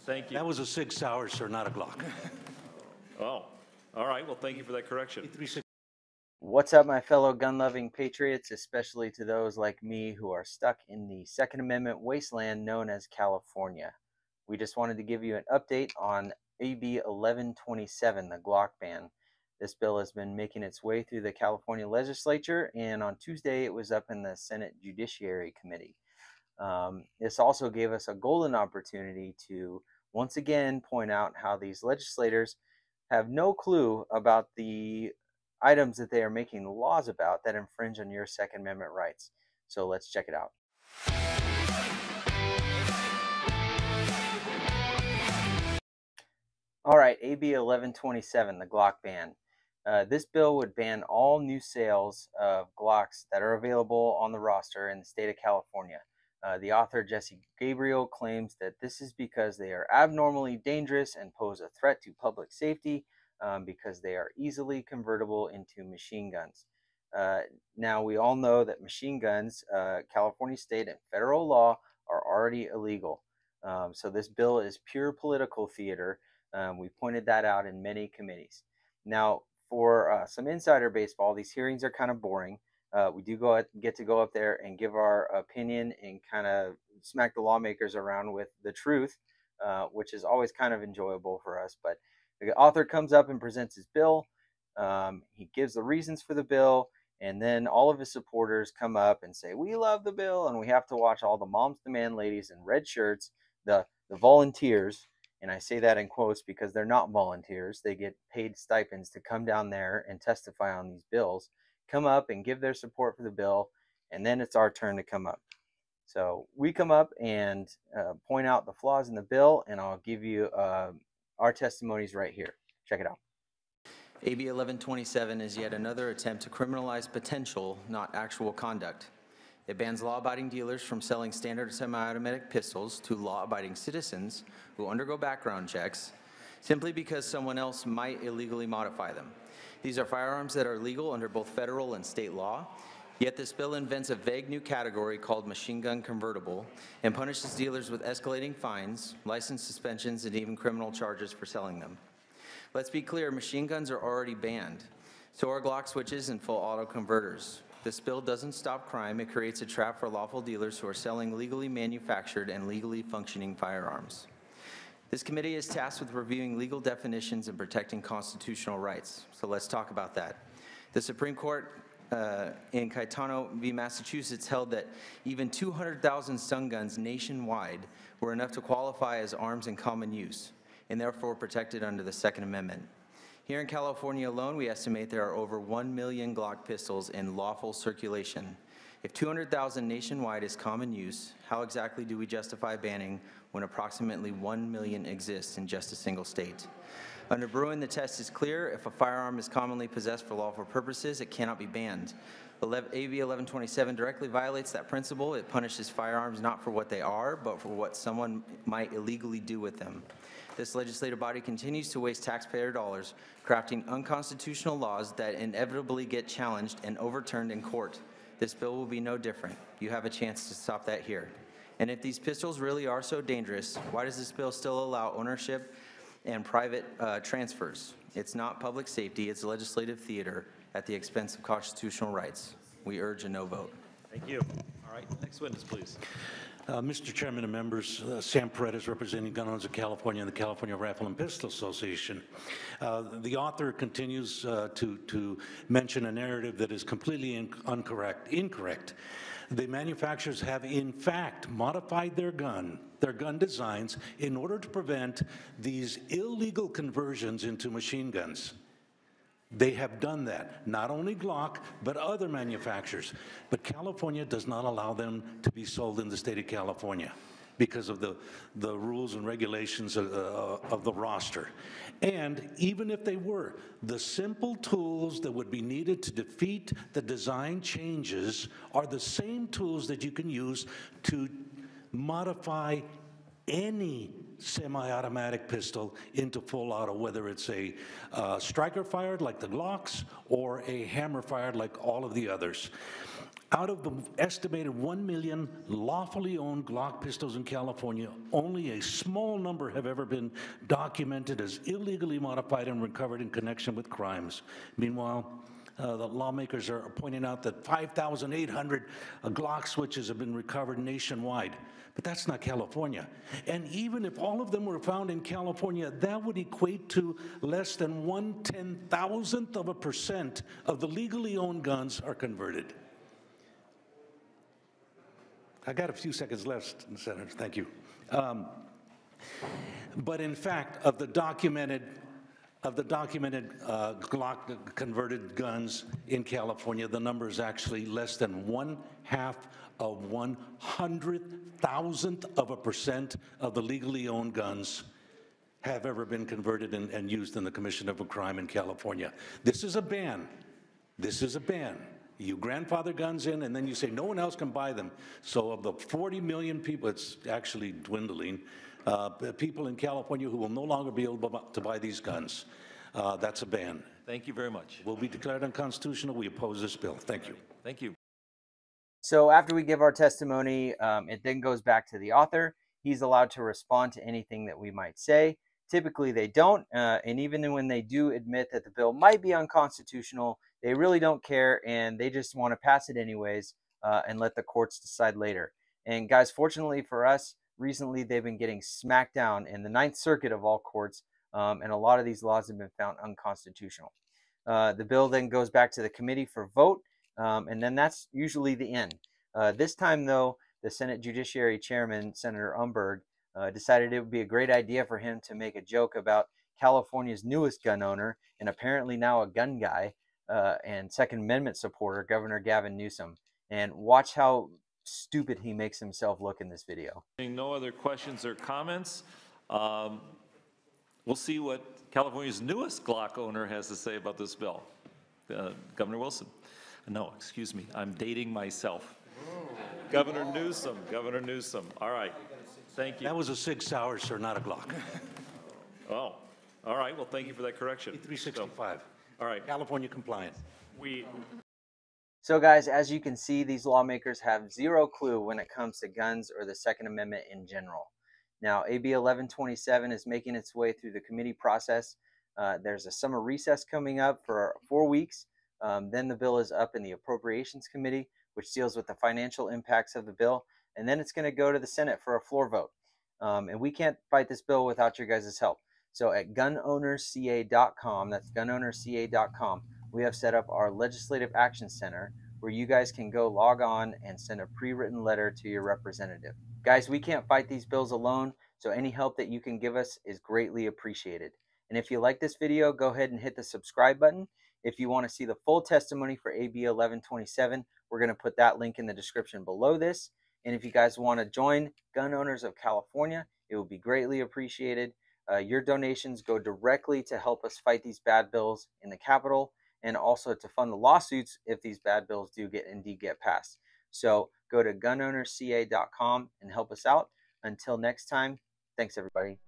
Thank you. That was a Sig Sauer, sir, not a Glock. Oh, all right. Well, thank you for that correction. What's up, my fellow gun-loving patriots, especially to those like me who are stuck in the Second Amendment wasteland known as California. We just wanted to give you an update on AB 1127, the Glock ban. This bill has been making its way through the California legislature, and on Tuesday it was up in the Senate Judiciary Committee. This also gave us a golden opportunity to once again point out how these legislators have no clue about the items that they are making laws about that infringe on your Second Amendment rights. So let's check it out. All right, AB 1127, the Glock ban. This bill would ban all new sales of Glocks that are available on the roster in the state of California. The author, Jesse Gabriel, claims that this is because they are abnormally dangerous and pose a threat to public safety because they are easily convertible into machine guns. Now, we all know that machine guns, California state and federal law, are already illegal. So this bill is pure political theater. We pointed that out in many committees. Now, for some insider baseball, these hearings are kind of boring. We do get to go up there and give our opinion and kind of smack the lawmakers around with the truth, which is always kind of enjoyable for us. But the author comes up and presents his bill. He gives the reasons for the bill, and then all of his supporters come up and say, "We love the bill," and we have to watch all the moms demand ladies in red shirts, the volunteers. And I say that in quotes because they're not volunteers. They get paid stipends to come down there and testify on these bills, come up and give their support for the bill, and then it's our turn to come up. So we come up and point out the flaws in the bill, and I'll give you our testimonies right here. Check it out. AB 1127 is yet another attempt to criminalize potential, not actual conduct. It bans law-abiding dealers from selling standard semi-automatic pistols to law-abiding citizens who undergo background checks simply because someone else might illegally modify them. These are firearms that are legal under both federal and state law, yet this bill invents a vague new category called machine gun convertible and punishes dealers with escalating fines, license suspensions, and even criminal charges for selling them. Let's be clear, machine guns are already banned. So are Glock switches and full auto converters. This bill doesn't stop crime, it creates a trap for lawful dealers who are selling legally manufactured and legally functioning firearms. This committee is tasked with reviewing legal definitions and protecting constitutional rights. So let's talk about that. The Supreme Court in Caetano v. Massachusetts held that even 200,000 stun guns nationwide were enough to qualify as arms in common use and therefore protected under the Second Amendment. Here in California alone, we estimate there are over 1 million Glock pistols in lawful circulation. If 200,000 nationwide is common use, how exactly do we justify banning when approximately 1 million exists in just a single state? Under Bruin, the test is clear. If a firearm is commonly possessed for lawful purposes, it cannot be banned. AB 1127 directly violates that principle. It punishes firearms not for what they are, but for what someone might illegally do with them. This legislative body continues to waste taxpayer dollars crafting unconstitutional laws that inevitably get challenged and overturned in court. This bill will be no different. You have a chance to stop that here. And if these pistols really are so dangerous, why does this bill still allow ownership and private transfers? It's not public safety, it's legislative theater at the expense of constitutional rights. We urge a no vote. Thank you. All right, next witness, please. Mr. Chairman and members, Sam Paredes representing Gun Owners of California and the California Rifle and Pistol Association. The author continues to mention a narrative that is completely incorrect. The manufacturers have in fact modified their gun designs in order to prevent these illegal conversions into machine guns. They have done that, not only Glock, but other manufacturers. But California does not allow them to be sold in the state of California because of the rules and regulations of the roster. And even if they were, the simple tools that would be needed to defeat the design changes are the same tools that you can use to modify any semi-automatic pistol into full auto, whether it's a striker fired like the Glocks or a hammer fired like all of the others. Out of the estimated 1 million lawfully owned Glock pistols in California, only a small number have ever been documented as illegally modified and recovered in connection with crimes. Meanwhile, the lawmakers are pointing out that 5,800 Glock switches have been recovered nationwide. But that's not California. And even if all of them were found in California, that would equate to less than 1/10,000% of the legally owned guns are converted. I got a few seconds left, Senator. Thank you. But in fact, of the documented Glock converted guns in California, the number is actually less than 1/2 of 100,000% of the legally owned guns have ever been converted and used in the commission of a crime in California. This is a ban. This is a ban. You grandfather guns in, and then you say no one else can buy them. So of the 40 million people, it's actually dwindling, people in California who will no longer be able to buy these guns. That's a ban. Thank you very much. Will be declared unconstitutional. We oppose this bill. Thank you. Thank you. So after we give our testimony, it then goes back to the author. He's allowed to respond to anything that we might say. Typically they don't, and even when they do admit that the bill might be unconstitutional, they really don't care, and they just want to pass it anyways and let the courts decide later. And guys, fortunately for us, recently they've been getting smacked down in the Ninth Circuit of all courts, and a lot of these laws have been found unconstitutional. The bill then goes back to the committee for vote, and then that's usually the end. This time, though, the Senate Judiciary Chairman, Senator Umberg, decided it would be a great idea for him to make a joke about California's newest gun owner, and apparently now a gun guy, and Second Amendment supporter, Governor Gavin Newsom. And watch how stupid he makes himself look in this video. No other questions or comments. We'll see what California's newest Glock owner has to say about this bill. Governor Wilson. No, excuse me, I'm dating myself. Governor Newsom, Governor Newsom. All right, thank you. That was a Sig Sauer, sir, not a Glock. Oh, all right, well, thank you for that correction. 365. All right. California compliant. So guys, as you can see, these lawmakers have zero clue when it comes to guns or the Second Amendment in general. Now, AB 1127 is making its way through the committee process. There's a summer recess coming up for 4 weeks. Then the bill is up in the Appropriations Committee, which deals with the financial impacts of the bill. And then it's going to go to the Senate for a floor vote. And we can't fight this bill without your guys' help. So at gunownersca.com, that's gunownersca.com, we have set up our Legislative Action Center where you guys can go log on and send a pre-written letter to your representative. Guys, we can't fight these bills alone, so any help that you can give us is greatly appreciated. And if you like this video, go ahead and hit the subscribe button. If you want to see the full testimony for AB 1127, we're going to put that link in the description below this. And if you guys want to join Gun Owners of California, it will be greatly appreciated. Your donations go directly to help us fight these bad bills in the Capitol, and also to fund the lawsuits if these bad bills do indeed get passed. So go to gunownersca.com and help us out. Until next time, thanks everybody.